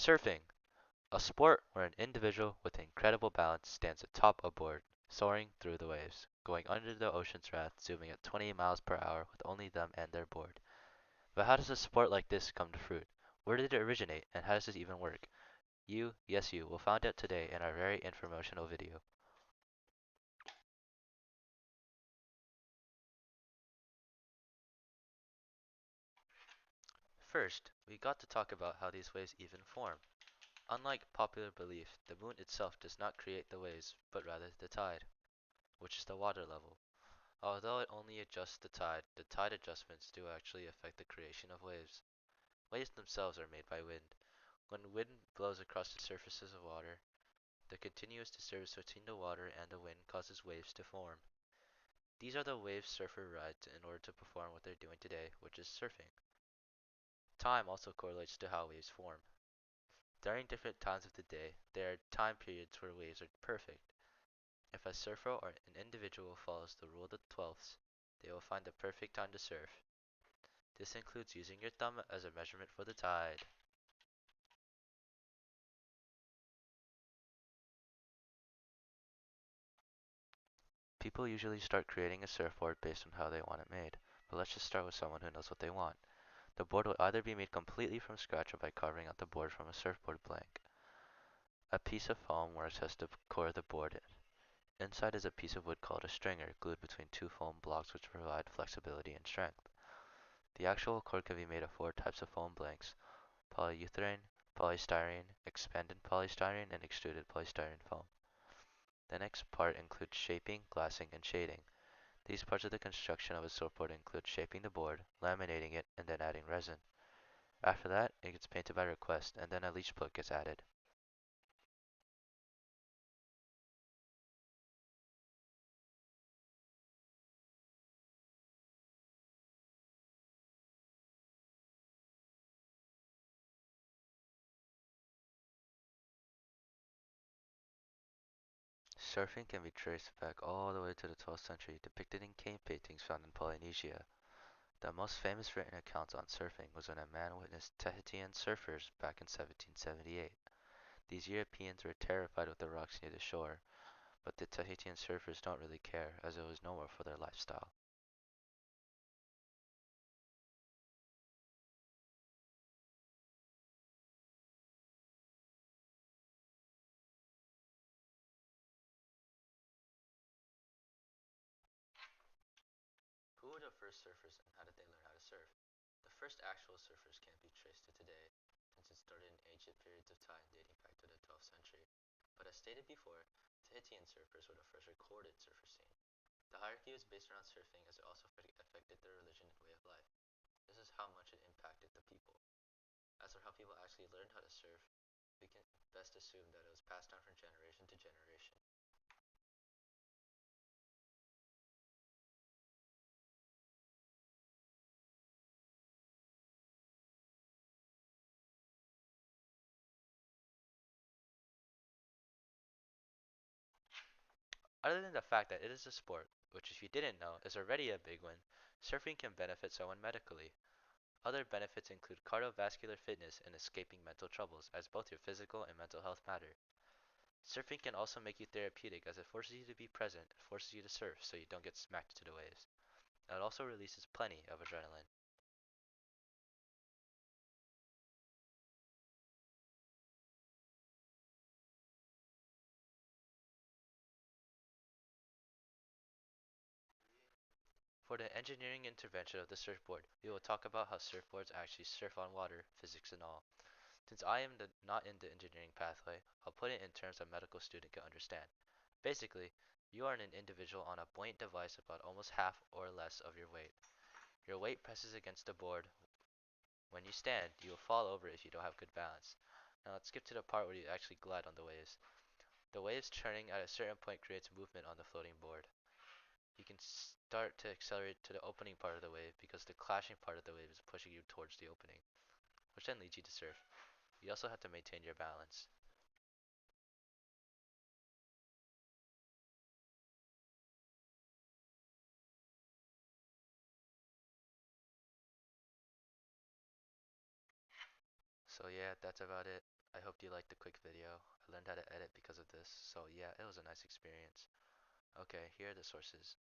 Surfing, a sport where an individual with incredible balance stands atop a board, soaring through the waves, going under the ocean's wrath, zooming at 20 miles per hour with only them and their board. But how does a sport like this come to fruit? Where did it originate, and how does it even work? You, yes you, will find out today in our very informational video. First, we got to talk about how these waves even form. Unlike popular belief, the moon itself does not create the waves, but rather the tide, which is the water level. Although it only adjusts the tide adjustments do actually affect the creation of waves. Waves themselves are made by wind. When wind blows across the surfaces of water, the continuous disturbance between the water and the wind causes waves to form. These are the waves surfer rides in order to perform what they're doing today, which is surfing. Time also correlates to how waves form. During different times of the day, there are time periods where waves are perfect. If a surfer or an individual follows the rule of the 12ths, they will find the perfect time to surf. This includes using your thumb as a measurement for the tide. People usually start creating a surfboard based on how they want it made, but let's just start with someone who knows what they want. The board will either be made completely from scratch or by carving out the board from a surfboard blank. A piece of foam works as the core of the board. Inside is a piece of wood called a stringer, glued between two foam blocks which provide flexibility and strength. The actual core can be made of four types of foam blanks: polyurethane, polystyrene, expanded polystyrene, and extruded polystyrene foam. The next part includes shaping, glassing, and shading. These parts of the construction of a surfboard include shaping the board, laminating it, and then adding resin. After that, it gets painted by request, and then a leach plate gets added. Surfing can be traced back all the way to the 12th century, depicted in cave paintings found in Polynesia. The most famous written account on surfing was when a man witnessed Tahitian surfers back in 1778. These Europeans were terrified with the rocks near the shore, but the Tahitian surfers don't really care, as it was normal for their lifestyle. Who were the first surfers and how did they learn how to surf? The first actual surfers can't be traced to today, since it started in ancient periods of time dating back to the 12th century. But as stated before, Tahitian surfers were the first recorded surfer scene. The hierarchy was based around surfing as it also affected their religion and way of life. This is how much it impacted the people. As for how people actually learned how to surf, we can best assume that it was passed down from generation to generation. Other than the fact that it is a sport, which if you didn't know is already a big one, surfing can benefit someone medically. Other benefits include cardiovascular fitness and escaping mental troubles, as both your physical and mental health matter. Surfing can also make you therapeutic as it forces you to be present and forces you to surf so you don't get smacked to the waves. And it also releases plenty of adrenaline. For the engineering intervention of the surfboard, we will talk about how surfboards actually surf on water, physics and all. Since I am not in the engineering pathway, I'll put it in terms a medical student can understand. Basically, you are an individual on a buoyant device about almost half or less of your weight. Your weight presses against the board. When you stand, you will fall over if you don't have good balance. Now let's skip to the part where you actually glide on the waves. The waves churning at a certain point creates movement on the floating board. You can start to accelerate to the opening part of the wave because the clashing part of the wave is pushing you towards the opening, which then leads you to surf. You also have to maintain your balance. So yeah, that's about it. I hope you liked the quick video. I learned how to edit because of this. So yeah, it was a nice experience. Okay, here are the sources.